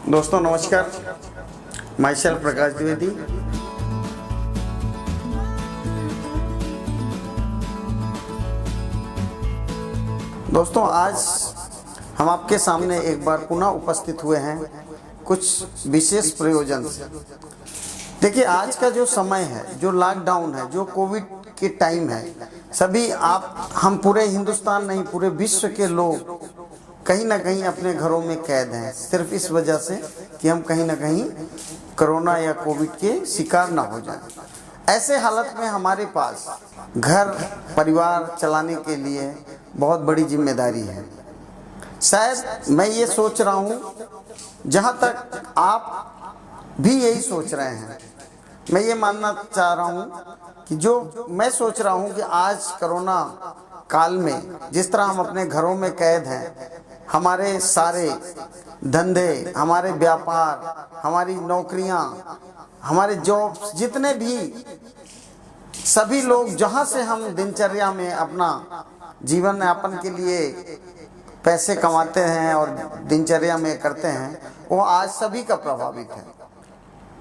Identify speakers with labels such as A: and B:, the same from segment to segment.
A: दोस्तों नमस्कार, my self प्रकाश द्विवेदी। दोस्तों आज हम आपके सामने एक बार पुनः उपस्थित हुए हैं कुछ विशेष प्रयोजन से। देखिए, आज का जो समय है, जो लॉकडाउन है, जो कोविड के टाइम है, सभी हम पूरे हिंदुस्तान नहीं, पूरे विश्व के लोग कहीं ना कहीं अपने घरों में कैद हैं, सिर्फ इस वजह से कि हम कहीं ना कहीं कोरोना या कोविड के शिकार ना हो जाएं। ऐसे हालत में हमारे पास घर परिवार चलाने के लिए बहुत बड़ी जिम्मेदारी है। शायद मैं ये सोच रहा हूँ, जहाँ तक आप भी यही सोच रहे हैं, मैं ये मानना चाह रहा हूँ कि जो मैं सोच रहा हूँ कि आज कोरोना काल में जिस तरह हम अपने घरों में कैद हैं, हमारे सारे धंधे, हमारे व्यापार, हमारी नौकरियां, हमारे जॉब्स, जितने भी सभी लोग जहां से हम दिनचर्या में अपना जीवन यापन के लिए पैसे कमाते हैं और दिनचर्या में करते हैं, वो आज सभी का प्रभावित है।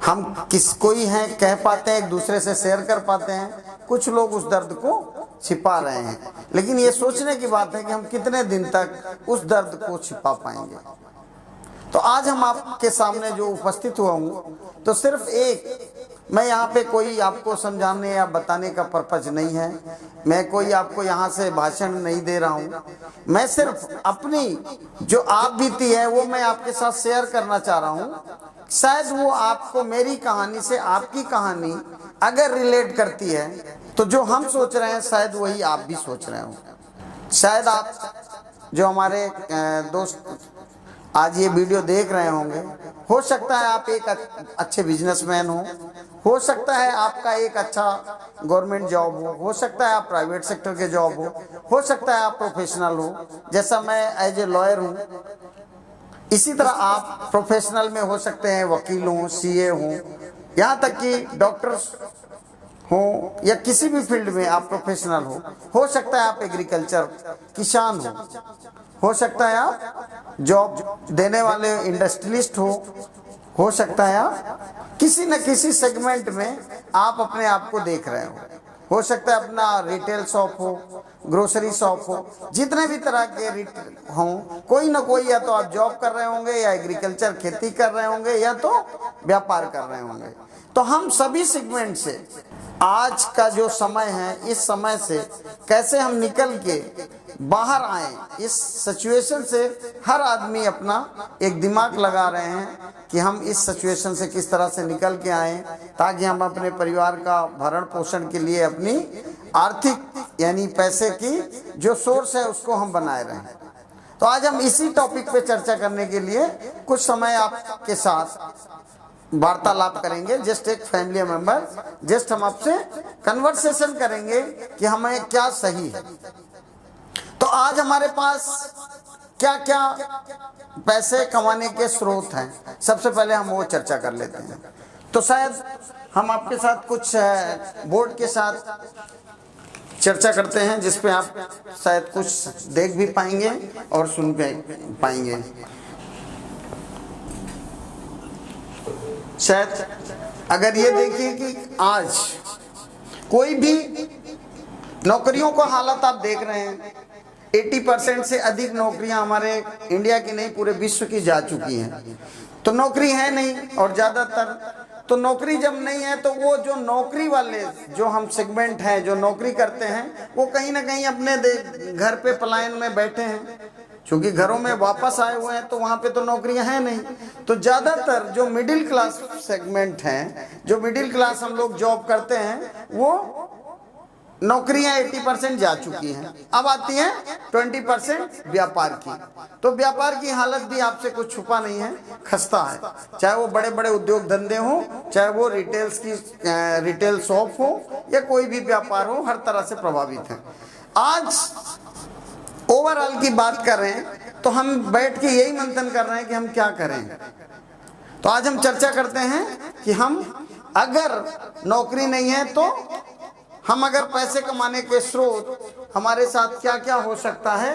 A: हम कोई हैं कह पाते हैं, एक दूसरे से शेयर कर पाते हैं, कुछ लोग उस दर्द को छिपा रहे हैं, लेकिन ये सोचने की बात है कि हम कितने दिन तक उस दर्द को छिपा पाएंगे। तो आज हम आपके सामने जो उपस्थित हुआ हूँ, तो सिर्फ मैं यहाँ पे कोई आपको समझाने या बताने का पर्पज नहीं है, मैं कोई आपको यहाँ से भाषण नहीं दे रहा हूँ। मैं सिर्फ अपनी जो आप बीती है वो मैं आपके साथ शेयर करना चाह रहा हूँ। शायद वो आपको मेरी कहानी से आपकी कहानी अगर रिलेट करती है, तो जो हम सोच रहे हैं शायद वही आप भी सोच रहे हो। शायद आप जो हमारे दोस्त आज ये वीडियो देख रहे होंगे, हो सकता है आप एक अच्छे बिजनेसमैन हो सकता है आपका एक अच्छा गवर्नमेंट जॉब हो सकता है आप प्राइवेट सेक्टर के जॉब हो सकता है आप प्रोफेशनल हो, जैसा मैं एज ए लॉयर हूँ। इसी तरह आप प्रोफेशनल में हो सकते हैं, वकील हों, सीए हों, यहाँ तक कि डॉक्टर्स हो या किसी भी फील्ड में आप प्रोफेशनल हो सकता है आप एग्रीकल्चर किसान हो सकता है आप जॉब देने वाले इंडस्ट्रियलिस्ट हो सकता है आप किसी न किसी सेगमेंट में आप अपने आप को देख रहे हो सकता है अपना रिटेल शॉप हो, ग्रोसरी शॉप हो, जितने भी तरह के हों, कोई ना कोई या तो आप जॉब कर रहे होंगे या एग्रीकल्चर खेती कर रहे होंगे या तो व्यापार कर रहे होंगे। तो हम सभी सेगमेंट से आज का जो समय है, इस समय से कैसे हम निकल के बाहर आए, इस सिचुएशन से हर आदमी अपना एक दिमाग लगा रहे हैं कि हम इस सिचुएशन से किस तरह से निकल के आए, ताकि हम अपने परिवार का भरण पोषण के लिए अपनी आर्थिक यानी पैसे की जो सोर्स है उसको हम बनाए रहें। तो आज हम इसी टॉपिक पे चर्चा करने के लिए कुछ समय आपके साथ वार्तालाप करेंगे। जस्ट एक फैमिली मेंबर, जस्ट हम आपसे कन्वर्सेशन करेंगे कि हमें क्या सही है। तो आज हमारे पास क्या क्या पैसे कमाने के स्रोत हैं, सबसे पहले हम वो चर्चा कर लेते हैं। तो शायद हम आपके साथ कुछ बोर्ड के साथ चर्चा करते हैं, जिसपे आप शायद कुछ देख भी पाएंगे और सुन भी पाएंगे। शायद अगर ये देखिए कि आज कोई भी नौकरियों का हालत आप देख रहे हैं, 80% से अधिक नौकरियां हमारे इंडिया की नहीं पूरे विश्व की जा चुकी हैं। तो नौकरी है नहीं, और ज़्यादातर तो नौकरी जब नहीं है तो वो जो नौकरी वाले जो हम सेगमेंट हैं जो नौकरी करते हैं, वो कहीं ना कहीं अपने घर पे पलायन में बैठे हैं, क्योंकि घरों में वापस आए हुए हैं, तो वहाँ पे तो नौकरियां हैं नहीं। तो ज़्यादातर जो मिडिल क्लास सेगमेंट हैं, जो मिडिल क्लास हम लोग जॉब करते हैं, वो नौकरियां 80% जा चुकी हैं। अब आती हैं 20% व्यापार की। तो व्यापार की हालत भी आपसे कुछ छुपा नहीं है, खस्ता है। चाहे वो बड़े बड़े उद्योग धंधे हों, चाहे वो रिटेल शॉप हो या कोई भी व्यापार हो, हर तरह से प्रभावित है। आज ओवरऑल की बात कर रहे हैं तो हम बैठ के यही मंथन कर रहे हैं कि हम क्या करें। तो आज हम चर्चा करते हैं कि हम अगर नौकरी नहीं है तो हम अगर पैसे कमाने के स्रोत हमारे साथ क्या क्या हो सकता है,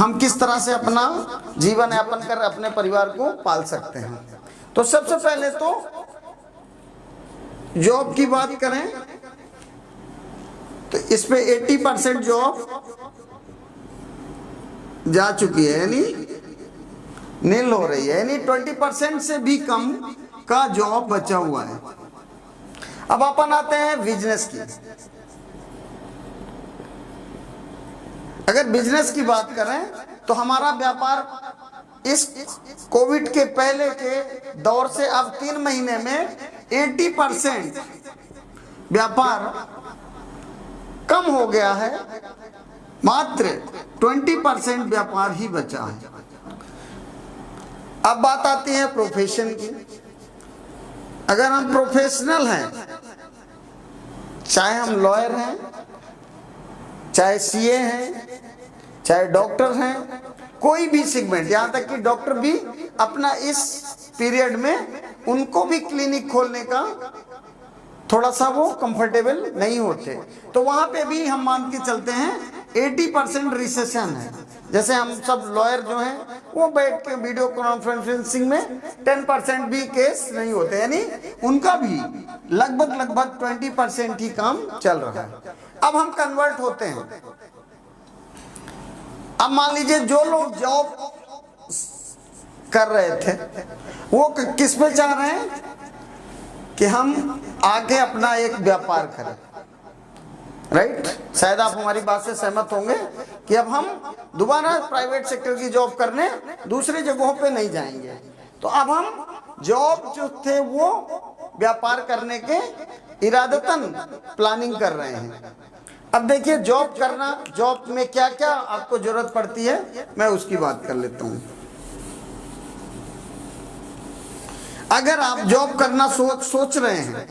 A: हम किस तरह से अपना जीवन यापन कर अपने परिवार को पाल सकते हैं। तो सबसे पहले तो जॉब की बात करें तो इस पे 80% जॉब जा चुकी है, यानी नील हो रही है, यानी 20% से भी कम का जॉब बचा हुआ है। अब अपन आते हैं बिजनेस की। अगर बिजनेस की बात करें तो हमारा व्यापार इस कोविड के पहले के दौर से अब 3 महीने में 80% व्यापार कम हो गया है, मात्र 20% व्यापार ही बचा है। अब बात आती है प्रोफेशन की। अगर हम प्रोफेशनल हैं, चाहे हम लॉयर हैं, चाहे सीए हैं, चाहे डॉक्टर हैं, कोई भी सेगमेंट, यहां तक कि डॉक्टर भी अपना इस पीरियड में उनको भी क्लिनिक खोलने का थोड़ा सा वो कंफर्टेबल नहीं होते, तो वहां पे भी हम मान के चलते हैं 80% रिसेशन है। जैसे हम सब लॉयर जो हैं वो बैठ के वीडियो कॉन्फ्रेंसिंग में 10% भी केस नहीं होते, यानी उनका भी लगभग 20% ही काम चल रहा है। अब हम कन्वर्ट होते हैं। अब मान लीजिए जो लोग जॉब कर रहे थे वो किस पे चाह रहे हैं कि हम आगे अपना एक व्यापार करें, राइट? शायद आप हमारी बात से सहमत होंगे कि अब हम दोबारा प्राइवेट सेक्टर की जॉब करने दूसरी जगहों पे नहीं जाएंगे। तो अब हम जॉब जो थे वो व्यापार करने के इरादतन प्लानिंग कर रहे हैं। अब देखिए जॉब करना, जॉब में क्या क्या आपको जरूरत पड़ती है, मैं उसकी बात कर लेता हूं। अगर आप जॉब करना सोच रहे हैं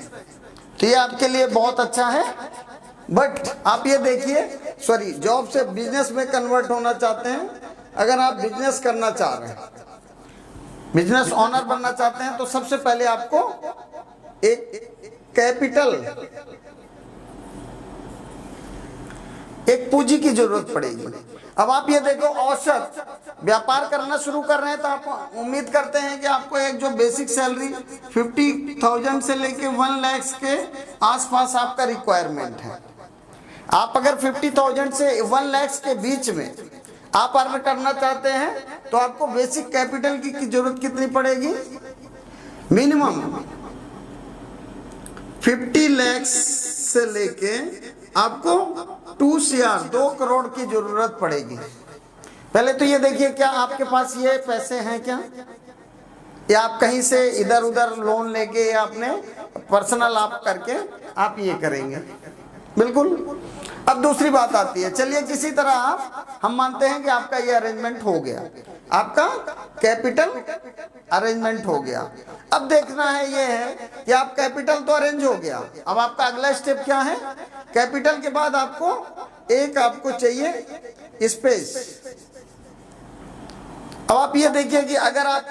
A: तो ये आपके लिए बहुत अच्छा है, बट आप ये देखिए, सॉरी, जॉब से बिजनेस में कन्वर्ट होना चाहते हैं, अगर आप बिजनेस करना चाह रहे हैं, बिजनेस ओनर बनना चाहते हैं, तो सबसे पहले आपको एक कैपिटल, एक पूंजी की जरूरत पड़ेगी। अब आप ये देखो, औसत व्यापार करना शुरू कर रहे हैं तो आप उम्मीद करते हैं कि आपको एक जो बेसिक सैलरी 50,000 से लेके 1 लाख के आसपास आपका रिक्वायरमेंट है। आप अगर 50,000 से 1 लाख के बीच में आप अर्न करना चाहते हैं तो आपको बेसिक कैपिटल की जरूरत कितनी पड़ेगी? मिनिमम 50 लाख से लेके आपको 2 करोड़ की जरूरत पड़ेगी। पहले तो ये देखिए, क्या आपके पास ये पैसे हैं क्या, या आप कहीं से इधर उधर लोन लेके या अपने पर्सनल आप करके आप ये करेंगे? बिल्कुल। अब दूसरी बात आती है, चलिए किसी तरह हम मानते हैं कि आपका ये अरेंजमेंट हो गया, आपका कैपिटल अरेंजमेंट हो गया। अब देखना है ये है कि आप कैपिटल तो अरेंज हो गया, अब आपका अगला स्टेप क्या है? कैपिटल के बाद आपको चाहिए स्पेस। अब आप ये देखिए कि अगर आप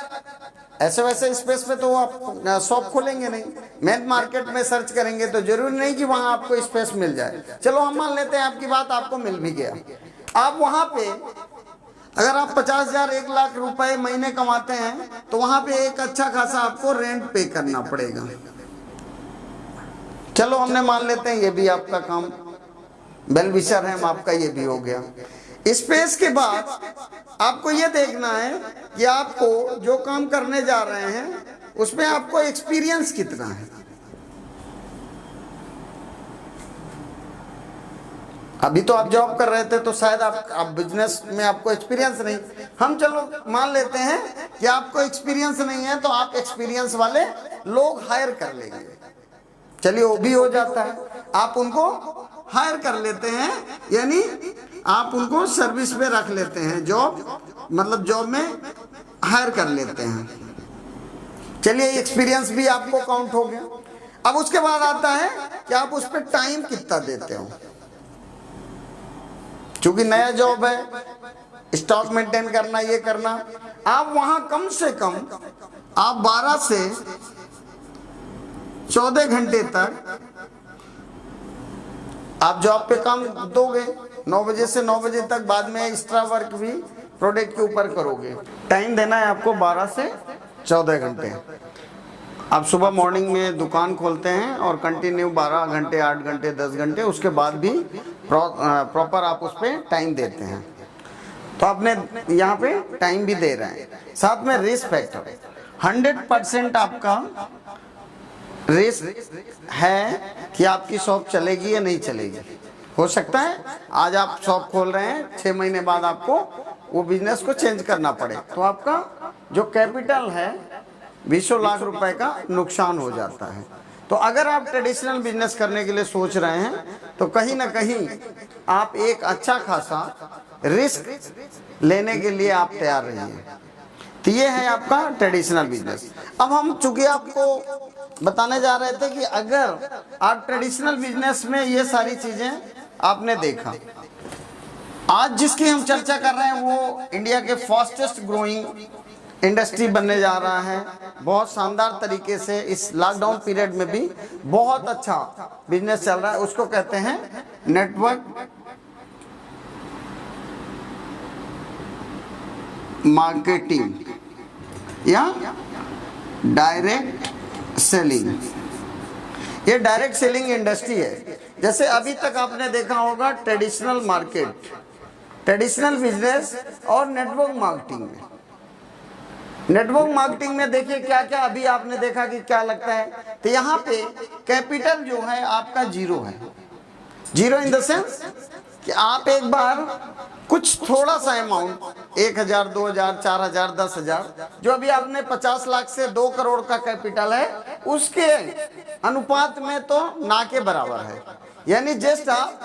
A: ऐसे वैसे स्पेस में तो आप शॉप खोलेंगे नहीं, मेन मार्केट में सर्च करेंगे तो जरूरी नहीं कि वहां आपको स्पेस मिल जाए। चलो हम मान लेते हैं आपकी बात आपको मिल भी गया। आप वहां पे अगर आप 50,000 1 लाख रुपए महीने कमाते हैं तो वहां पे एक अच्छा खासा आपको रेंट पे करना पड़ेगा। चलो हमने मान लेते हैं ये भी आपका काम वेल विशर है, आपका ये भी हो गया। स्पेस के बाद आपको ये देखना है कि आपको जो काम करने जा रहे हैं उसमें आपको एक्सपीरियंस कितना है। अभी तो आप जॉब कर रहे थे तो शायद आप बिजनेस में आपको एक्सपीरियंस नहीं, हम चलो मान लेते हैं कि आपको एक्सपीरियंस नहीं है तो आप एक्सपीरियंस वाले लोग हायर कर लेंगे। चलिए वो भी हो जाता है, आप उनको हायर कर लेते हैं, यानी आप उनको सर्विस में रख लेते हैं, जॉब में हायर कर लेते हैं। चलिए एक्सपीरियंस भी आपको काउंट हो गया। अब उसके बाद आता है कि आप उस पर टाइम कितना देते हो। चूंकि नया जॉब है, स्टॉक मेंटेन करना, ये करना, आप वहां कम से कम आप 12 से 14 घंटे तक आप जॉब पे काम दोगे, 9 बजे से 9 बजे तक। बाद में एक्स्ट्रा वर्क भी प्रोडक्ट के ऊपर करोगे। टाइम देना है आपको 12 से 14 घंटे। आप सुबह मॉर्निंग में दुकान खोलते हैं और कंटिन्यू 12 घंटे, 8 घंटे, 10 घंटे, उसके बाद भी प्रॉपर आप उस पर टाइम देते हैं। तो आपने यहाँ पे टाइम भी दे रहे हैं, साथ में रिस्क फैक्टर 100% आपका रिस्क है कि आपकी शॉप चलेगी या नहीं चलेगी। हो सकता है आज आप शॉप खोल रहे हैं, 6 महीने बाद आपको वो बिजनेस को चेंज करना पड़े, तो आपका जो कैपिटल है 20 लाख रुपए का नुकसान हो जाता है। तो अगर आप ट्रेडिशनल बिजनेस करने के लिए सोच रहे हैं तो कहीं ना कहीं आप एक अच्छा खासा रिस्क लेने के लिए आप तैयार रहिए। तो ये है आपका ट्रेडिशनल बिजनेस। अब हम चूंकि आपको बताने जा रहे थे कि अगर आप ट्रेडिशनल बिजनेस में ये सारी चीजें आपने देखा, आज जिसकी हम चर्चा कर रहे हैं वो इंडिया के फास्टेस्ट ग्रोइंग इंडस्ट्री बनने जा रहा है। बहुत शानदार तरीके से इस लॉकडाउन पीरियड में भी बहुत अच्छा बिजनेस चल रहा है। उसको कहते हैं नेटवर्क मार्केटिंग या डायरेक्ट सेलिंग। ये डायरेक्ट सेलिंग इंडस्ट्री है। जैसे अभी तक आपने देखा होगा ट्रेडिशनल मार्केट, ट्रेडिशनल बिजनेस और नेटवर्क मार्केटिंग में। नेटवर्क मार्केटिंग में देखिए क्या क्या अभी आपने देखा कि क्या लगता है। तो यहाँ पे कैपिटल जो है आपका जीरो है। जीरो इन द सेंस कि आप एक बार कुछ थोड़ा सा अमाउंट 1000, 2000, 4000, 10,000 जो अभी आपने 50 लाख से 2 करोड़ का कैपिटल है उसके अनुपात में तो ना के बराबर है। यानी जस्ट आप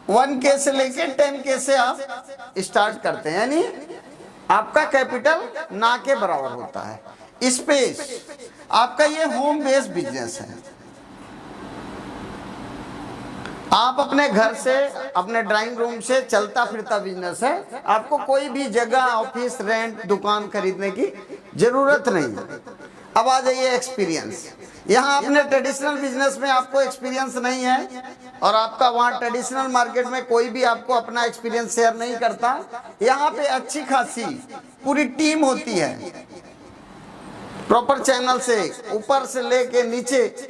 A: 1K से लेके 10K से आप स्टार्ट करते हैं, यानी आपका कैपिटल ना के बराबर होता है। स्पेस आपका ये होम बेस्ड बिजनेस है। आप अपने घर से, अपने ड्राइंग रूम से चलता फिरता बिजनेस है। आपको कोई भी जगह, ऑफिस, रेंट, दुकान खरीदने की जरूरत नहीं है। अब आ जाइए एक्सपीरियंस। यहाँ अपने ट्रेडिशनल बिजनेस में आपको एक्सपीरियंस नहीं है और आपका वहाँ ट्रेडिशनल मार्केट में कोई भी आपको अपना एक्सपीरियंस शेयर नहीं करता। यहाँ पे अच्छी खासी पूरी टीम होती है, प्रॉपर चैनल से ऊपर से लेके नीचे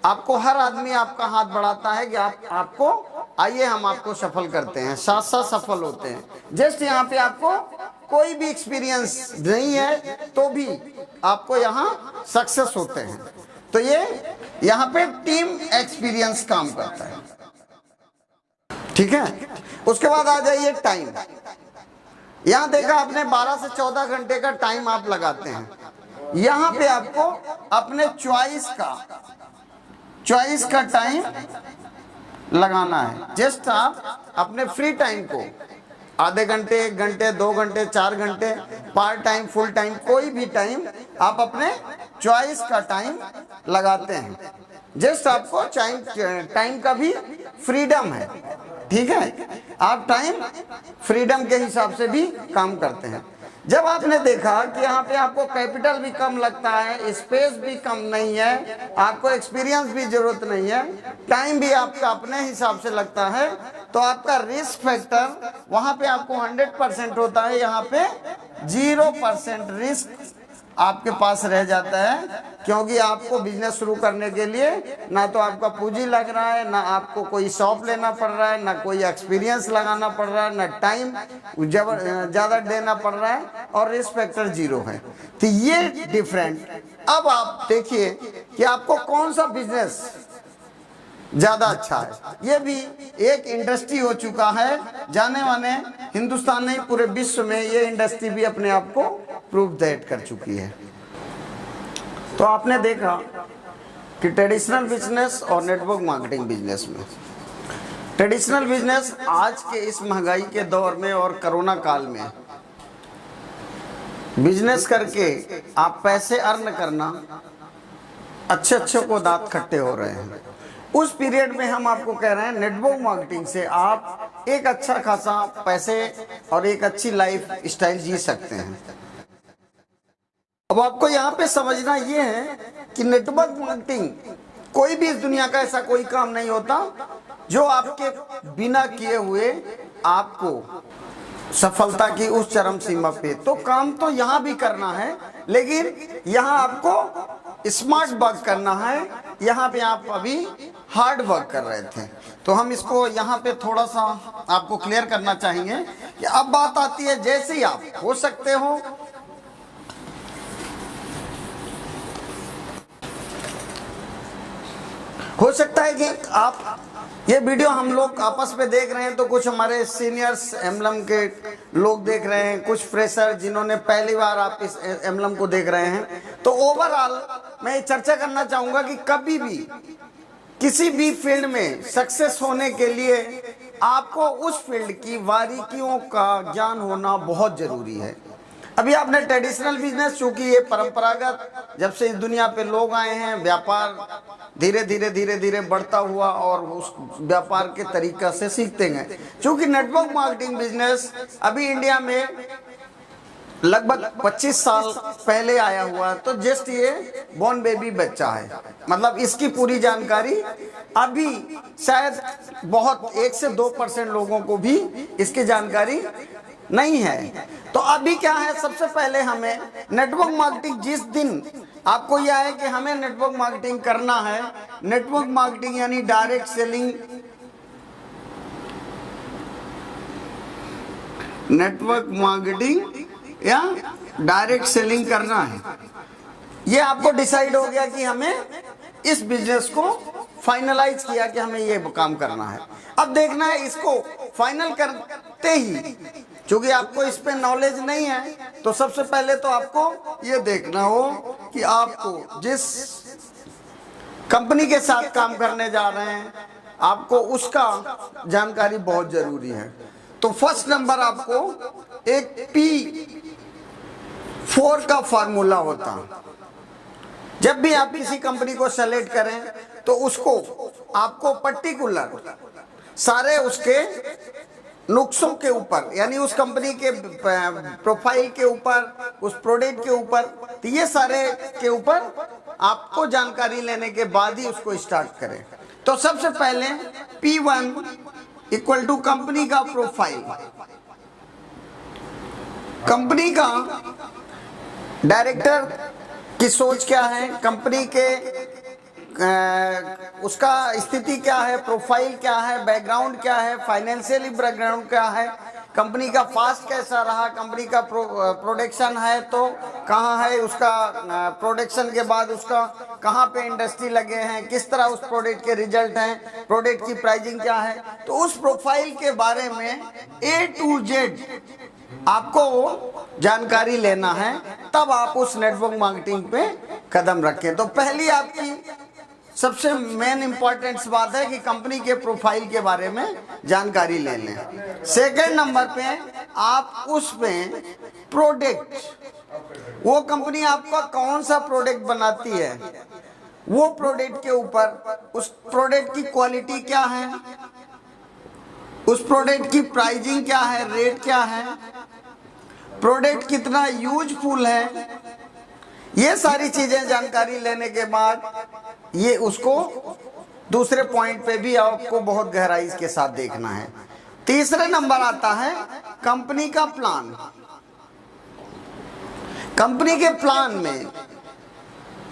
A: आपको हर आदमी आपका हाथ बढ़ाता है कि आपको आइए हम आपको सफल करते हैं, साथ साथ सफल होते हैं। जस्ट यहाँ पे आपको कोई भी एक्सपीरियंस नहीं है तो भी आपको यहाँ सक्सेस होते हैं। तो ये यहाँ पे टीम एक्सपीरियंस काम करता है, ठीक है। उसके बाद आ जाइए टाइम। यहाँ देखा आपने 12 से 14 घंटे का टाइम आप लगाते हैं। यहाँ पे आपको अपने चॉइस का टाइम लगाना है। जस्ट आप अपने फ्री टाइम को आधे घंटे, 1 घंटे, 2 घंटे, 4 घंटे, पार्ट टाइम, फुल टाइम, कोई भी टाइम आप अपने चॉइस का टाइम लगाते हैं। जस्ट आपको टाइम का भी फ्रीडम है, ठीक है। आप टाइम फ्रीडम के हिसाब से भी काम करते हैं। जब आपने देखा कि यहाँ पे आपको कैपिटल भी कम लगता है, स्पेस भी कम नहीं है, आपको एक्सपीरियंस भी जरूरत नहीं है, टाइम भी आपका अपने हिसाब से लगता है, तो आपका रिस्क फैक्टर वहाँ पे आपको 100% होता है। यहाँ पे 0% रिस्क आपके पास रह जाता है, क्योंकि आपको बिजनेस शुरू करने के लिए ना तो आपका पूंजी लग रहा है, ना आपको कोई शॉप लेना पड़ रहा है, ना कोई एक्सपीरियंस लगाना पड़ रहा है, ना टाइम ज़्यादा देना पड़ रहा है, और रिस्क फैक्टर 0 है। तो ये डिफरेंट। अब आप देखिए कि आपको कौन सा बिजनेस ज़्यादा अच्छा है। ये भी एक इंडस्ट्री हो चुका है, जाने माने हिंदुस्तान नहीं पूरे विश्व में ये इंडस्ट्री भी अपने आप को प्रूव दैट कर चुकी है। तो आपने देखा कि ट्रेडिशनल बिजनेस और नेटवर्क मार्केटिंग बिजनेस में, ट्रेडिशनल बिजनेस आज के इस महंगाई के दौर में और कोरोना काल में बिजनेस करके आप पैसे अर्न करना, अच्छे को दांत खट्टे हो रहे हैं। उस पीरियड में हम आपको कह रहे हैं नेटवर्क मार्केटिंग से आप एक अच्छा खासा पैसे और एक अच्छी लाइफ स्टाइल जी सकते हैं। अब आपको यहाँ पे समझना ये है कि नेटवर्क मार्केटिंग, कोई भी इस दुनिया का ऐसा कोई काम नहीं होता जो आपके बिना किए हुए आपको सफलता की उस चरम सीमा पे। तो काम तो यहाँ भी करना है, लेकिन यहाँ आपको स्मार्ट वर्क करना है। यहाँ पे आप अभी हार्ड वर्क कर रहे थे, तो हम इसको यहाँ पे थोड़ा सा आपको क्लियर करना चाहेंगे कि अब बात आती है, जैसे ही आप हो सकते हो सकता है कि आप ये वीडियो हम लोग आपस में देख रहे हैं, तो कुछ हमारे सीनियर्स एम्बलम के लोग देख रहे हैं, कुछ फ्रेशर जिन्होंने पहली बार आप इस एम्बलम को देख रहे हैं। तो ओवरऑल मैं ये चर्चा करना चाहूँगा कि कभी भी किसी भी फील्ड में सक्सेस होने के लिए आपको उस फील्ड की बारीकियों का ज्ञान होना बहुत ज़रूरी है। अभी आपने ट्रेडिशनल बिजनेस, चूंकि ये परंपरागत जब से इस दुनिया पे लोग आए हैं, व्यापार धीरे धीरे बढ़ता हुआ और उस व्यापार के तरीका से सीखते गए। चूंकि नेटवर्क मार्केटिंग बिजनेस अभी इंडिया में लगभग 25 साल पहले आया हुआ, तो जस्ट ये बॉर्न बेबी बच्चा है। मतलब इसकी पूरी जानकारी अभी शायद बहुत 1 से 2% लोगों को भी इसकी जानकारी नहीं है। तो अभी क्या है, सबसे पहले हमें नेटवर्क मार्केटिंग, जिस दिन आपको यह है कि हमें नेटवर्क मार्केटिंग करना है, नेटवर्क मार्केटिंग यानी डायरेक्ट सेलिंग, नेटवर्क मार्केटिंग या डायरेक्ट सेलिंग करना है, ये आपको डिसाइड हो गया कि हमें इस बिजनेस को फाइनलाइज किया कि हमें ये काम करना है। अब देखना है इसको फाइनल करते ही, क्योंकि आपको इस पे नॉलेज नहीं है, तो सबसे पहले तो आपको ये देखना हो कि आपको जिस कंपनी के साथ काम करने जा रहे हैं, आपको उसका जानकारी बहुत जरूरी है। तो फर्स्ट नंबर आपको एक P4 का फार्मूला होता। जब भी आप किसी कंपनी को सेलेक्ट करें, तो उसको आपको पर्टिकुलर सारे उसके नुक्सों के ऊपर, यानी उस कंपनी के प्रोफाइल के ऊपर, उस प्रोडक्ट के ऊपर, तो ये सारे के ऊपर आपको जानकारी लेने के बाद ही उसको स्टार्ट करें। तो सबसे पहले P1 इक्वल टू कंपनी का प्रोफाइल, कंपनी का डायरेक्टर की सोच क्या है, कंपनी के उसका स्थिति क्या है, प्रोफाइल क्या है, बैकग्राउंड क्या है, फाइनेंशियली बैकग्राउंड क्या है, कंपनी का फास्ट कैसा रहा, कंपनी का प्रोडक्शन है तो कहाँ है, उसका प्रोडक्शन के बाद उसका कहाँ पे इंडस्ट्री लगे हैं, किस तरह उस प्रोडक्ट के रिजल्ट हैं, प्रोडक्ट की प्राइसिंग क्या है। तो उस प्रोफाइल के बारे में A to Z आपको जानकारी लेना है, तब आप उस नेटवर्क मार्केटिंग पे कदम रखें। तो पहली आपकी सबसे मेन इंपॉर्टेंट बात है कि कंपनी के प्रोफाइल के बारे में जानकारी ले लें। सेकंड नंबर पे आप उसमें प्रोडक्ट, वो कंपनी आपका कौन सा प्रोडक्ट बनाती है, वो प्रोडक्ट के ऊपर उस प्रोडक्ट की क्वालिटी क्या है, उस प्रोडक्ट की प्राइसिंग क्या है, रेट क्या है, प्रोडक्ट कितना यूजफुल है, ये सारी चीजें जानकारी लेने के बाद ये उसको दूसरे पॉइंट पे भी आपको बहुत गहराई के साथ देखना है। तीसरे नंबर आता है कंपनी का प्लान। कंपनी के प्लान में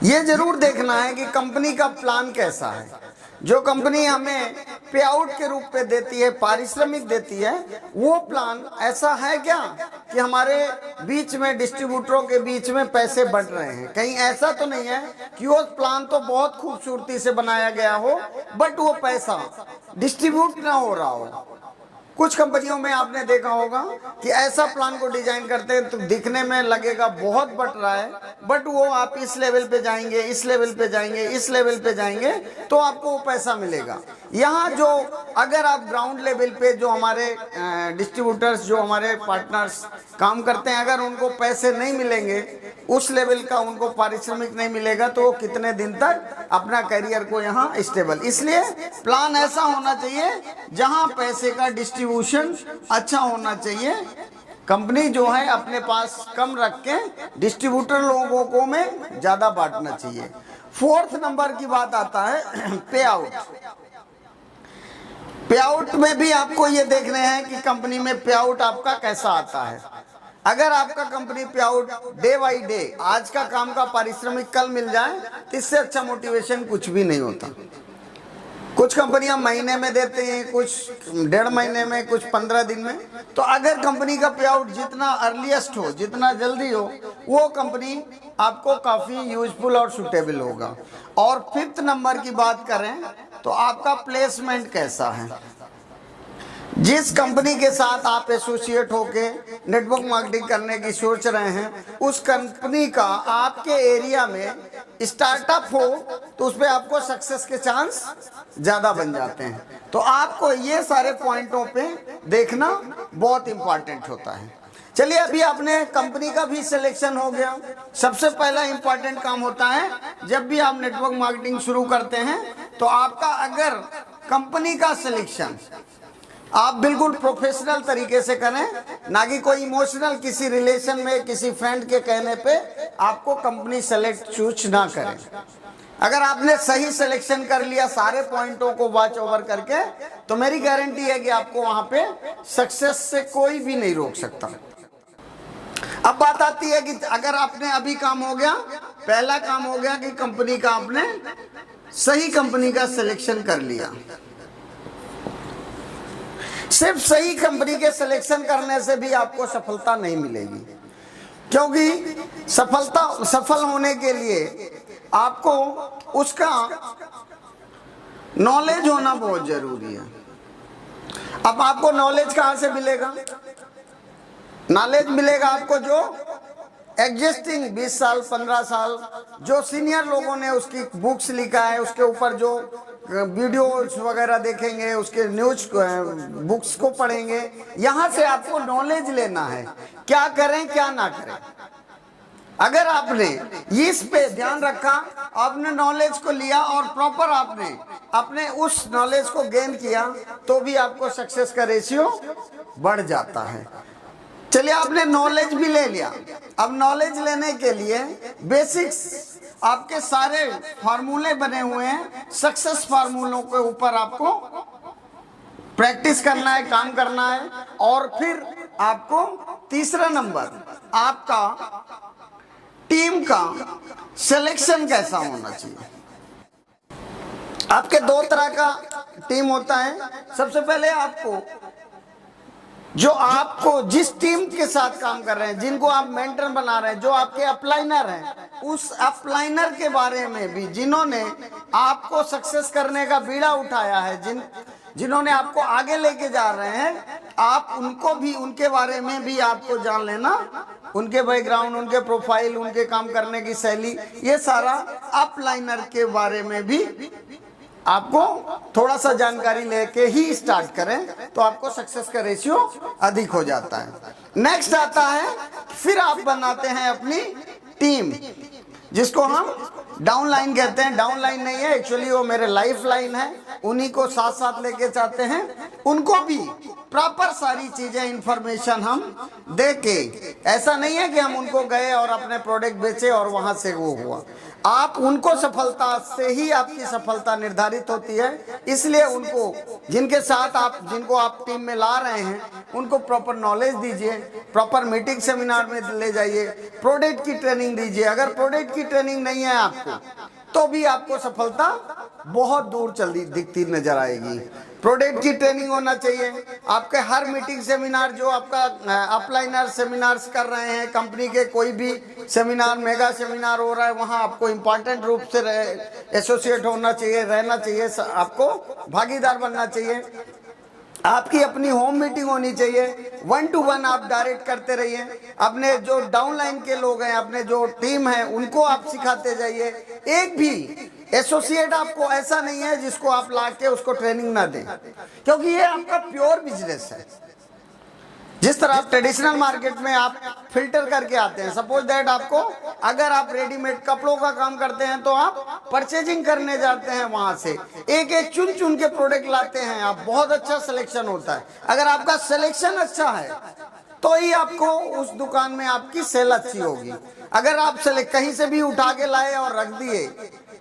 A: ये जरूर देखना है कि कंपनी का प्लान कैसा है। जो कंपनी हमें पे आउट के रूप में देती है, पारिश्रमिक देती है, वो प्लान ऐसा है क्या कि हमारे बीच में, डिस्ट्रीब्यूटरों के बीच में पैसे बढ़ रहे हैं। कहीं ऐसा तो नहीं है कि वो प्लान तो बहुत खूबसूरती से बनाया गया हो, बट वो पैसा डिस्ट्रीब्यूट ना हो रहा हो। कुछ कंपनियों में आपने देखा होगा कि ऐसा प्लान को डिजाइन करते हैं तो दिखने में लगेगा बहुत बढ़ रहा है, बट वो आप इस लेवल पे जाएंगे, इस लेवल पे जाएंगे, इस लेवल पे जाएंगे तो आपको वो पैसा मिलेगा। यहाँ जो अगर आप ग्राउंड लेवल पे जो हमारे डिस्ट्रीब्यूटर्स, जो हमारे पार्टनर्स काम करते हैं, अगर उनको पैसे नहीं मिलेंगे, उस लेवल का उनको पारिश्रमिक नहीं मिलेगा, तो कितने दिन तक अपना करियर को यहाँ स्टेबल। इसलिए प्लान ऐसा होना चाहिए जहाँ पैसे का डिस्ट्रीब्यूशन अच्छा होना चाहिए। कंपनी जो है अपने पास कम रख के डिस्ट्रीब्यूटर लोगों को में ज़्यादा बांटना चाहिए। फोर्थ नंबर की बात आता है पे आउट। पे आउट में भी आपको ये देखने हैं कि कंपनी में पे आउट आपका कैसा आता है। अगर आपका कंपनी पे आउट डे बाई डे, आज का काम का पारिश्रमिक कल मिल जाए, तो इससे अच्छा मोटिवेशन कुछ भी नहीं होता। कुछ कंपनियां महीने में देते हैं, कुछ 1.5 महीने में, कुछ 15 दिन में। तो अगर कंपनी का पे आउट जितना अर्लीस्ट हो, जितना जल्दी हो, वो कंपनी आपको काफी यूजफुल और सुटेबल होगा। और 5th नंबर की बात करें तो आपका प्लेसमेंट कैसा है। जिस कंपनी के साथ आप एसोसिएट होके नेटवर्क मार्केटिंग करने की सोच रहे हैं, उस कंपनी का आपके एरिया में स्टार्टअप हो तो उसपे आपको सक्सेस के चांस ज्यादा बन जाते हैं। तो आपको ये सारे पॉइंटों पे देखना बहुत इंपॉर्टेंट होता है। चलिए, अभी आपने कंपनी का भी सिलेक्शन हो गया। सबसे पहला इंपॉर्टेंट काम होता है, जब भी आप नेटवर्क मार्केटिंग शुरू करते हैं तो आपका अगर कंपनी का सिलेक्शन आप बिल्कुल प्रोफेशनल तरीके से करें, ना कि कोई इमोशनल किसी रिलेशन में किसी फ्रेंड के कहने पे आपको कंपनी सेलेक्ट चूज ना करें। अगर आपने सही सिलेक्शन कर लिया सारे पॉइंटों को वॉच ओवर करके, तो मेरी गारंटी है कि आपको वहां पे सक्सेस से कोई भी नहीं रोक सकता। अब बात आती है कि अगर आपने अभी काम हो गया, पहला काम हो गया कि कंपनी का आपने सही कंपनी का सिलेक्शन कर लिया। सिर्फ सही कंपनी के सिलेक्शन करने से भी आपको सफलता नहीं मिलेगी, क्योंकि सफल होने के लिए आपको उसका नॉलेज होना बहुत जरूरी है। अब आपको नॉलेज कहां से मिलेगा? नॉलेज मिलेगा आपको जो एग्जिस्टिंग 20 साल 15 साल जो सीनियर लोगों ने उसकी बुक्स लिखा है, उसके ऊपर जो वीडियोस वगैरह देखेंगे, उसके न्यूज बुक्स को पढ़ेंगे, यहां से आपको नॉलेज लेना है क्या करें क्या ना करें। अगर आपने इस पे ध्यान रखा, आपने नॉलेज को लिया और प्रॉपर आपने अपने उस नॉलेज को गेन किया, तो भी आपको सक्सेस का रेशियो बढ़ जाता है। चलिए, आपने नॉलेज भी ले लिया। अब नॉलेज लेने के लिए बेसिक्स आपके सारे फार्मूले बने हुए हैं। सक्सेस फार्मूलों के ऊपर आपको प्रैक्टिस करना है, काम करना है। और फिर आपको तीसरा नंबर, आपका टीम का सिलेक्शन कैसा होना चाहिए। आपके 2 तरह का टीम होता है। सबसे पहले आपको जो आपको जिस टीम के साथ काम कर रहे हैं, जिनको आप मेंटर बना रहे हैं, जो आपके अपलाइनर हैं, उस अपलाइनर के बारे में भी, जिन्होंने आपको सक्सेस करने का बीड़ा उठाया है, जिन्होंने आपको आगे लेके जा रहे हैं, आप उनको भी, उनके बारे में भी आपको जान लेना। उनके बैकग्राउंड, उनके प्रोफाइल, उनके काम करने की शैली, ये सारा अपलाइनर के बारे में भी आपको थोड़ा सा जानकारी लेके ही स्टार्ट करें, तो आपको सक्सेस का रेशियो अधिक हो जाता है। नेक्स्ट आता है, फिर आप बनाते हैं अपनी टीम, जिसको हम डाउनलाइन कहते हैं। डाउनलाइन नहीं है एक्चुअली, वो मेरे लाइफ लाइन है। उन्हीं को साथ साथ लेके चाहते हैं, उनको भी प्रॉपर सारी चीजें इंफॉर्मेशन हम दे के, ऐसा नहीं है कि हम उनको गए और अपने प्रोडक्ट बेचे और वहां से वो हुआ। आप उनको सफलता से ही आपकी सफलता निर्धारित होती है। इसलिए उनको, जिनके साथ आप, जिनको आप टीम में ला रहे हैं, उनको प्रॉपर नॉलेज दीजिए, प्रॉपर मीटिंग सेमिनार में ले जाइए, प्रोडक्ट की ट्रेनिंग दीजिए। अगर प्रोडक्ट की ट्रेनिंग नहीं है आपको, तो भी आपको सफलता बहुत दूर चलती दिखती नजर आएगी। प्रोडक्ट की ट्रेनिंग होना चाहिए। आपके हर मीटिंग सेमिनार, जो आपका अपलाइनर सेमिनार्स कर रहे हैं, कंपनी के कोई भी सेमिनार, मेगा सेमिनार हो रहा है, वहां आपको इम्पोर्टेंट रूप से एसोसिएट होना चाहिए, रहना चाहिए, आपको भागीदार बनना चाहिए। आपकी अपनी होम मीटिंग होनी चाहिए, 1 to 1 आप डायरेक्ट करते रहिए। अपने जो डाउनलाइन के लोग हैं, अपने जो टीम है, उनको आप सिखाते जाइए। एक भी एसोसिएट आपको ऐसा नहीं है जिसको आप लाके उसको ट्रेनिंग ना दें, क्योंकि ये आपका प्योर बिजनेस है। जिस तरह आप ट्रेडिशनल मार्केट में आप फिल्टर करके आते हैं, सपोज दैट आपको, अगर आप रेडीमेड कपड़ों का काम करते हैं, तो आप परचेजिंग करने जाते हैं, वहां से एक एक चुन चुन के प्रोडक्ट लाते हैं आप, बहुत अच्छा सिलेक्शन होता है। अगर आपका सिलेक्शन अच्छा है तो ही आपको उस दुकान में आपकी सेल अच्छी होगी। अगर आप कहीं से भी उठा के लाए और रख दिए,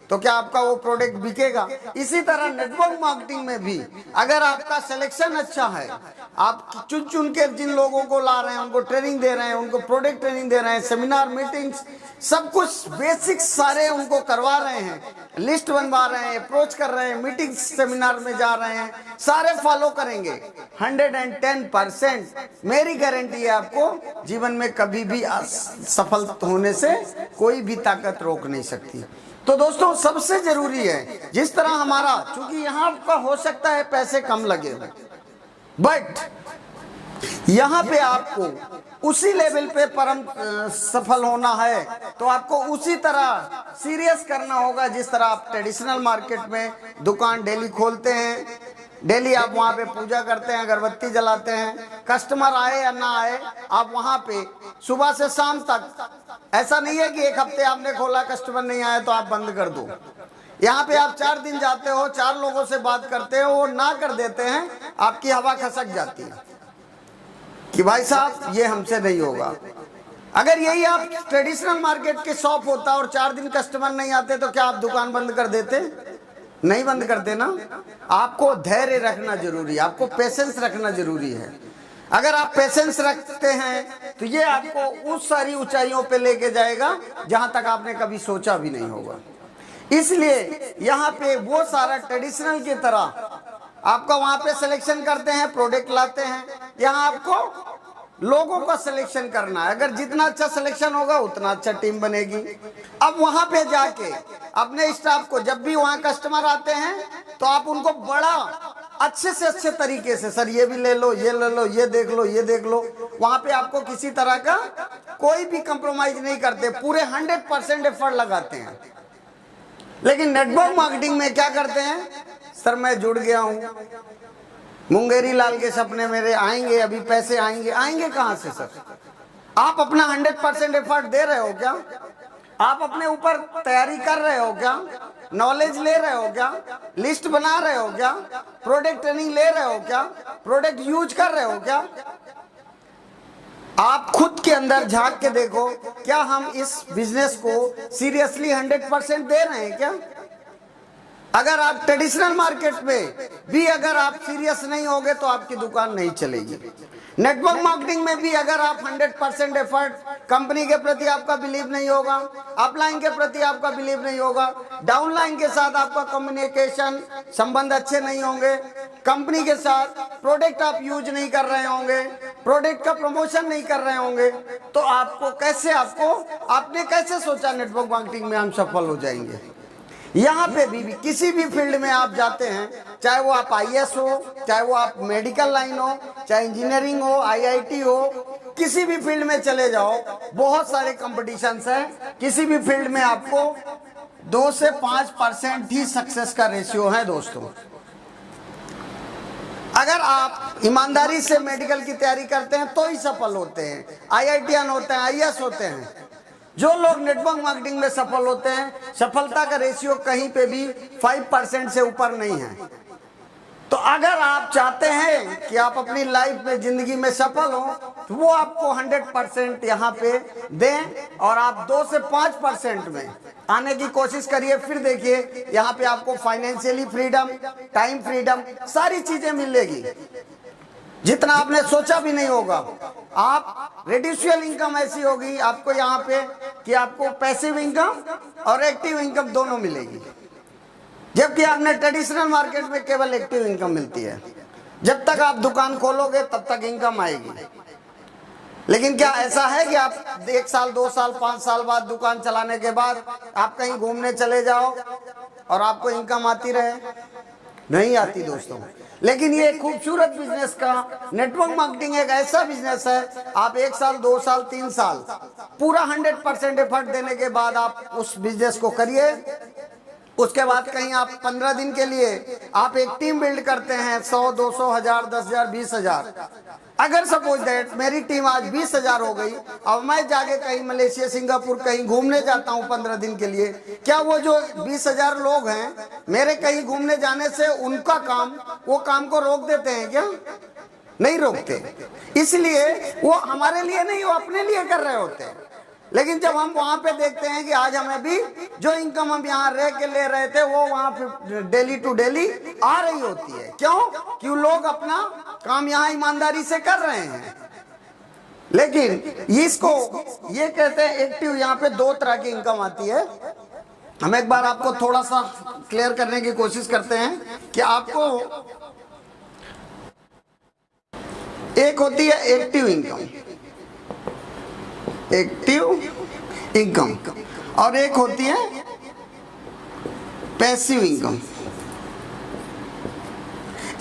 A: तो क्या आपका वो प्रोडक्ट बिकेगा? इसी तरह नेटवर्क मार्केटिंग में भी अगर आपका सिलेक्शन अच्छा है, आप चुन चुन के जिन लोगों को ला रहे हैं, उनको ट्रेनिंग दे रहे हैं, उनको प्रोडक्ट ट्रेनिंग दे रहे हैं, सेमिनार मीटिंग्स सब कुछ बेसिक सारे उनको करवा रहे हैं, लिस्ट बनवा रहे हैं, अप्रोच कर रहे हैं, मीटिंग सेमिनार में जा रहे हैं, सारे फॉलो करेंगे, 110% मेरी गारंटी है आपको जीवन में कभी भी सफल होने से कोई भी ताकत रोक नहीं सकती। तो दोस्तों सबसे जरूरी है, जिस तरह हमारा, चूंकि यहाँ का हो सकता है पैसे कम लगे, बट यहाँ पे आपको उसी लेवल पे परम सफल होना है तो आपको उसी तरह सीरियस करना होगा जिस तरह आप ट्रेडिशनल मार्केट में दुकान डेली खोलते हैं, डेली आप वहाँ पे पूजा करते हैं, अगरबत्ती जलाते हैं, कस्टमर आए या ना आए आप वहाँ पे सुबह से शाम तक, ऐसा नहीं है कि एक हफ्ते आपने खोला कस्टमर नहीं आया तो आप बंद कर दो। यहाँ पे आप 4 दिन जाते हो, 4 लोगों से बात करते हो, वो ना कर देते हैं, आपकी हवा खसक जाती है कि भाई साहब ये हमसे नहीं होगा। अगर यही आप ट्रेडिशनल मार्केट के शॉप होता और 4 दिन कस्टमर नहीं आते तो क्या आप दुकान बंद कर देते? नहीं बंद करते ना। आपको धैर्य रखना जरूरी है, आपको पेशेंस रखना जरूरी है। अगर आप पेशेंस रखते हैं तो ये आपको उस सारी ऊंचाइयों पे लेके जाएगा जहां तक आपने कभी सोचा भी नहीं होगा। इसलिए यहाँ पे वो सारा ट्रेडिशनल की तरह आपका वहां पे सिलेक्शन करते हैं, प्रोडक्ट लाते हैं, यहाँ आपको लोगों का सिलेक्शन करना है। अगर जितना अच्छा सिलेक्शन होगा उतना अच्छा टीम बनेगी। अब वहां पे जाके अपने स्टाफ को, जब भी वहां कस्टमर आते हैं तो आप उनको बड़ा अच्छे से अच्छे तरीके से, सर ये भी ले लो, ये ले लो, ये देख लो, ये देख लो, वहां पे आपको किसी तरह का कोई भी कंप्रोमाइज नहीं करते, पूरे 100% एफर्ट लगाते हैं। लेकिन नेटवर्क मार्केटिंग में क्या करते हैं, सर मैं जुड़ गया हूं, मुंगेरी लाल के सपने मेरे आएंगे, अभी पैसे आएंगे। आएंगे कहां से सर? आप अपना 100% एफर्ट दे रहे हो क्या? आप अपने ऊपर तैयारी कर रहे हो क्या? नॉलेज ले रहे हो क्या? लिस्ट बना रहे हो क्या? प्रोडक्ट ट्रेनिंग ले रहे हो क्या? प्रोडक्ट यूज कर रहे हो क्या? आप खुद के अंदर झांक के देखो, क्या हम इस बिजनेस को सीरियसली 100% दे रहे हैं क्या? अगर आप ट्रेडिशनल मार्केट में भी अगर आप सीरियस नहीं होगे तो आपकी दुकान नहीं चलेगी। नेटवर्क मार्केटिंग में भी अगर आप 100% एफर्ट, कंपनी के प्रति आपका बिलीव नहीं होगा, अपलाइन के प्रति आपका बिलीव नहीं होगा, डाउनलाइन के साथ आपका कम्युनिकेशन संबंध अच्छे नहीं होंगे, कंपनी के साथ प्रोडक्ट आप यूज नहीं कर रहे होंगे, प्रोडक्ट का प्रमोशन नहीं कर रहे होंगे, तो आपको कैसे, आपने कैसे सोचा नेटवर्क मार्केटिंग में हम सफल हो जाएंगे? यहाँ पे भी किसी भी फील्ड में आप जाते हैं, चाहे वो आप आईएएस हो, चाहे वो आप मेडिकल लाइन हो, चाहे इंजीनियरिंग हो, आईआईटी हो, किसी भी फील्ड में चले जाओ, बहुत सारे कॉम्पिटिशन्स हैं। किसी भी फील्ड में आपको 2 से 5% ही सक्सेस का रेशियो है दोस्तों। अगर आप ईमानदारी से मेडिकल की तैयारी करते हैं तो ही सफल होते हैं, आईआईटीएन होते हैं, आईएएस होते हैं। जो लोग नेटवर्क मार्केटिंग में सफल होते हैं, सफलता का रेशियो कहीं पे भी 5% से ऊपर नहीं है। तो अगर आप चाहते हैं कि आप अपनी लाइफ में, जिंदगी में सफल हो, तो वो आपको 100% यहाँ पे दें और आप 2 से 5% में आने की कोशिश करिए। फिर देखिए यहाँ पे आपको फाइनेंशियली फ्रीडम, टाइम फ्रीडम, सारी चीजें मिलेगी जितना आपने सोचा भी नहीं होगा। आप रेडिशियल इनकम ऐसी होगी आपको यहाँ पे कि आपको पैसिव इनकम और एक्टिव इनकम दोनों मिलेगी, जबकि आपने ट्रेडिशनल मार्केट में केवल एक्टिव इनकम मिलती है। जब तक आप दुकान खोलोगे तब तक इनकम आएगी। लेकिन क्या ऐसा है कि आप 1 साल, 2 साल, 5 साल बाद दुकान चलाने के बाद आप कहीं घूमने चले जाओ और आपको इनकम आती रहे? नहीं आती दोस्तों। लेकिन ये खूबसूरत बिजनेस का नेटवर्क मार्केटिंग एक ऐसा बिजनेस है, आप 1 साल, 2 साल, 3 साल पूरा 100% एफर्ट देने के बाद आप उस बिजनेस को करिए। उसके बाद कहीं आप 15 दिन के लिए आप एक टीम बिल्ड करते हैं, 100, 200, 1000, 10,000, 20,000। अगर सपोज दैट मेरी टीम आज 20,000 हो गई, अब मैं जाके कहीं मलेशिया, सिंगापुर कहीं घूमने जाता हूं 15 दिन के लिए, क्या वो जो 20,000 लोग हैं मेरे कहीं घूमने जाने से उनका काम, वो काम को रोक देते हैं क्या? नहीं रोकते। इसलिए वो हमारे लिए नहीं, वो अपने लिए कर रहे होते हैं। लेकिन जब हम वहां पे देखते हैं कि आज हमें भी जो इनकम हम यहाँ रह के ले रहे थे वो वहां पे डेली टू डेली आ रही होती है। क्यों? क्यों लोग अपना काम यहाँ ईमानदारी से कर रहे हैं। लेकिन इसको ये कहते हैं एक्टिव। यहाँ पे दो तरह की इनकम आती है। हम एक बार आपको थोड़ा सा क्लियर करने की कोशिश करते हैं कि आपको एक होती है एक्टिव इनकम, एक्टिव इनकम, और एक होती है पैसिव इनकम।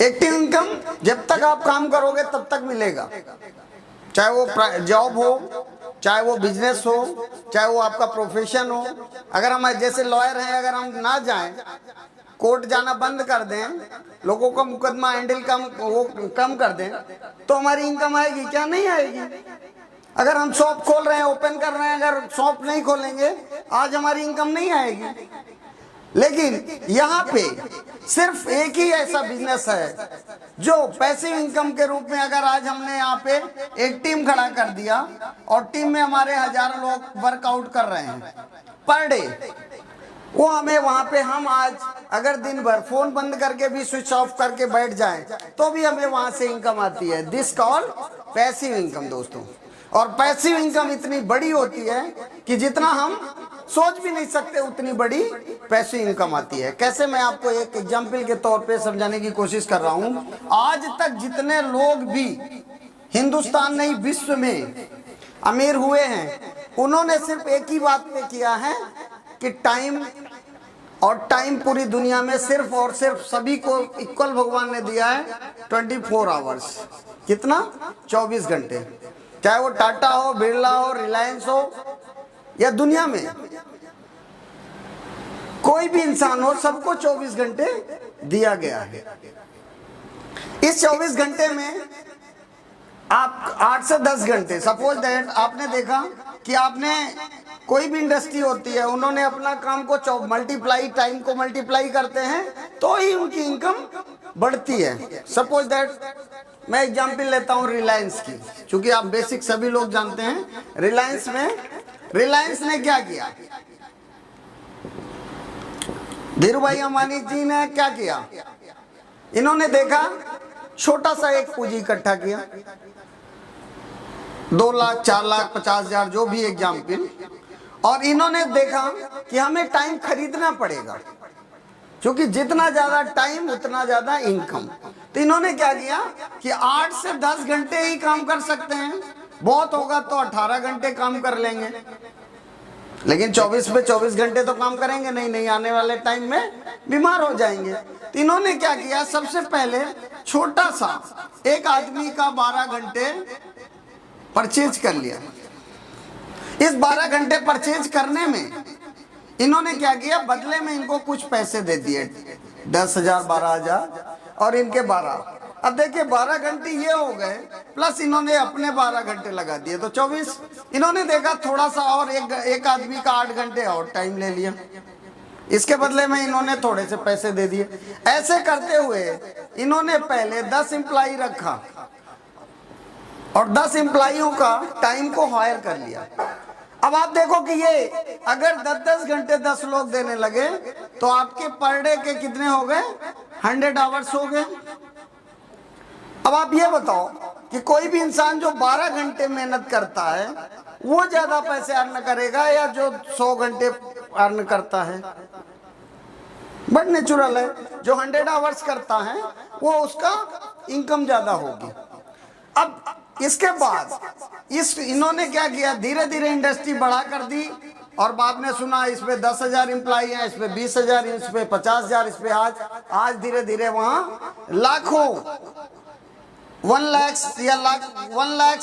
A: एक्टिव इनकम जब तक आप काम करोगे तब तक मिलेगा, चाहे वो जॉब हो, चाहे वो बिजनेस हो, चाहे वो आपका प्रोफेशन हो। अगर हम जैसे लॉयर हैं, अगर हम ना जाएं, कोर्ट जाना बंद कर दें, लोगों का मुकदमा हैंडल कम कर दें, तो हमारी इनकम आएगी क्या? नहीं आएगी। अगर हम शॉप खोल रहे हैं, ओपन कर रहे हैं, अगर शॉप नहीं खोलेंगे आज हमारी इनकम नहीं आएगी। लेकिन यहाँ पे सिर्फ एक ही ऐसा बिजनेस है जो पैसिव इनकम के रूप में, अगर आज हमने यहाँ पे एक टीम खड़ा कर दिया और टीम में हमारे हजारों लोग वर्कआउट कर रहे हैं पर डे, वो हमें वहां पे हम आज अगर दिन भर फोन बंद करके भी स्विच ऑफ करके बैठ जाएं तो भी हमें वहां से इनकम आती है। दिस कॉल्ड पैसिव इनकम दोस्तों। और पैसिव इनकम इतनी बड़ी होती है कि जितना हम सोच भी नहीं सकते उतनी बड़ी पैसिव इनकम आती है। कैसे? मैं आपको एक एग्जाम्पल के तौर पे समझाने की कोशिश कर रहा हूं। आज तक जितने लोग भी हिंदुस्तान नहीं विश्व में अमीर हुए हैं, उन्होंने सिर्फ एक ही बात पे किया है कि टाइम, और टाइम पूरी दुनिया में सिर्फ और सिर्फ सभी को इक्वल भगवान ने दिया है 24 आवर्स। कितना? 24 घंटे। चाहे वो टाटा हो, बिरला हो, रिलायंस हो, या दुनिया में कोई भी इंसान हो, सबको 24 घंटे दिया गया है। इस 24 घंटे में आप 8 से 10 घंटे, सपोज दैट आपने देखा कि आपने कोई भी इंडस्ट्री होती है, उन्होंने अपना काम को मल्टीप्लाई, टाइम को मल्टीप्लाई करते हैं तो ही उनकी इनकम बढ़ती है। सपोज दैट मैं एग्जांपल लेता हूं रिलायंस की, क्योंकि आप बेसिक सभी लोग जानते हैं। रिलायंस ने क्या किया? धीरू भाई अंबानी जी ने क्या किया? इन्होंने देखा, छोटा सा एक पूंजी इकट्ठा किया, 2 लाख, 4 लाख, 50,000, जो भी एग्जाम्पल, और इन्होंने देखा कि हमें टाइम खरीदना पड़ेगा, क्योंकि जितना ज्यादा टाइम उतना ज्यादा इनकम। तो इन्होंने क्या किया कि 8 से 10 घंटे ही काम कर सकते हैं, बहुत होगा तो 18 घंटे काम कर लेंगे, लेकिन 24 पे 24 घंटे तो काम करेंगे नहीं, आने वाले टाइम में बीमार हो जाएंगे। तो इन्होंने क्या किया, सबसे पहले छोटा सा एक आदमी का 12 घंटे परचेज कर लिया। इस 12 घंटे परचेज करने में इन्होंने क्या किया, बदले में इनको कुछ पैसे दे दिए, 10,000, 12,000 और इनके 12। अब देखिए 12 घंटे ये हो गए, प्लस इन्होंने अपने 12 घंटे लगा दिए तो 24। इन्होंने देखा थोड़ा सा और एक आदमी का 8 घंटे और टाइम ले लिया, इसके बदले में इन्होंने थोड़े से पैसे दे दिए। ऐसे करते हुए इन्होंने पहले 10 एम्प्लॉई रखा और 10 एम्प्लॉइयों का टाइम को हायर कर लिया। अब आप देखो कि ये अगर 10-10 घंटे 10 लोग देने लगे तो आपके पर डे के कितने हो गए? 100 आवर्स हो गए। अब आप ये बताओ कि कोई भी इंसान जो 12 घंटे मेहनत करता है वो ज्यादा पैसे अर्न करेगा या जो 100 घंटे अर्न करता है? बट नेचुरल है, जो 100 आवर्स करता है वो उसका इनकम ज्यादा होगी। अब इसके बाद इन्होंने क्या किया, धीरे धीरे इंडस्ट्री बढ़ा कर दी और बाद में सुना इस पे 10,000 एम्प्लॉई हैं, इस पे 20,000, इस पे 50,000, इस पे आज धीरे धीरे वहां लाखों 1 लाख या 1 लाख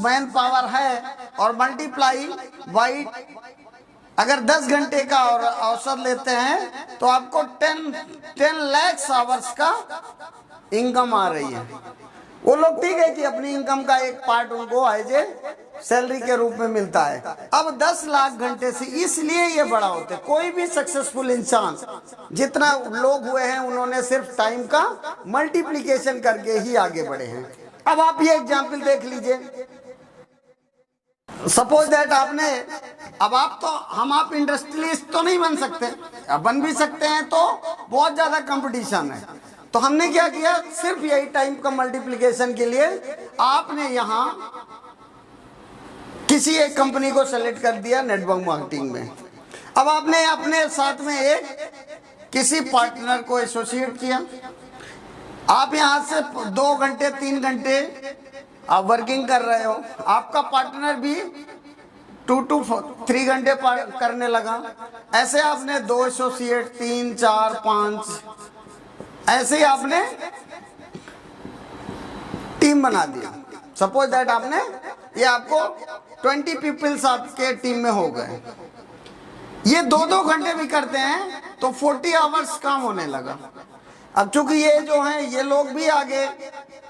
A: मैन पावर है। और मल्टीप्लाई बाई अगर 10 घंटे का और औसत लेते हैं तो आपको 10 लाख आवर्स का इनकम आ रही है। वो लोग ठीक है कि अपनी इनकम का एक पार्ट उनको एज ए सैलरी के रूप में मिलता है। अब 10 लाख घंटे से इसलिए ये बड़ा होते। कोई भी सक्सेसफुल इंसान जितना लोग हुए हैं उन्होंने सिर्फ टाइम का मल्टीप्लिकेशन करके ही आगे बढ़े हैं। अब आप ये एग्जाम्पल देख लीजिए, सपोज दैट आपने, अब आप इंडस्ट्रियलिस्ट तो नहीं बन सकते, अब बन भी सकते हैं तो बहुत ज्यादा कंपटीशन है। तो हमने क्या किया, सिर्फ यही टाइम का मल्टीप्लिकेशन के लिए आपने यहां किसी एक कंपनी को सेलेक्ट कर दिया नेटवर्क मार्केटिंग में। अब आपने अपने साथ में एक किसी पार्टनर को एसोसिएट किया। आप यहां से 2 घंटे 3 घंटे आप वर्किंग कर रहे हो, आपका पार्टनर भी 2 to 3 घंटे करने लगा। ऐसे आपने 2 एसोसिएट, 3, 4, 5, ऐसे ही आपने टीम बना दिया। सपोज दैट आपने, ये आपको 20 पीपल्स आपके टीम में हो गए। ये 2-2 घंटे भी करते हैं तो 40 आवर्स काम होने लगा। अब चूंकि ये जो हैं ये लोग भी आगे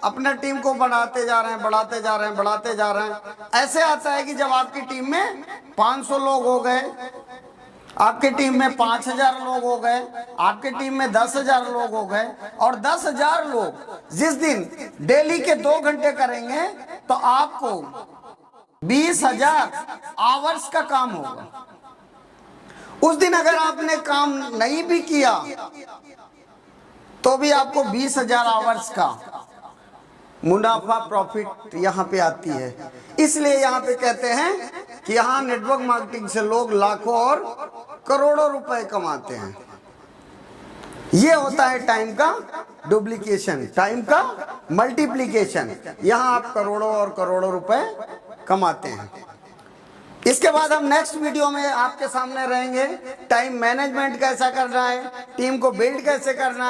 A: अपना टीम को बढ़ाते जा रहे हैं, बढ़ाते जा रहे हैं, बढ़ाते जा रहे हैं। ऐसे आता है कि जब आपकी टीम में 500 लोग हो गए, आपकी टीम में 5000 लोग हो गए, आपकी टीम में 10,000 लोग हो गए, और 10,000 लोग जिस दिन डेली के 2 घंटे करेंगे तो आपको 20,000 आवर्स का काम होगा। उस दिन अगर आपने काम नहीं भी किया तो भी आपको 20,000 आवर्स का मुनाफा, प्रॉफिट यहाँ पे आती है। इसलिए यहाँ पे कहते हैं कि यहाँ नेटवर्क मार्केटिंग से लोग लाखों और करोड़ों रुपए कमाते हैं। ये होता है टाइम का डुप्लीकेशन, टाइम का मल्टीप्लीकेशन। यहाँ आप करोड़ों और करोड़ों रुपए कमाते हैं। इसके बाद हम नेक्स्ट वीडियो में आपके सामने रहेंगे, टाइम मैनेजमेंट कैसा करना है, टीम को बिल्ड कैसे करना है।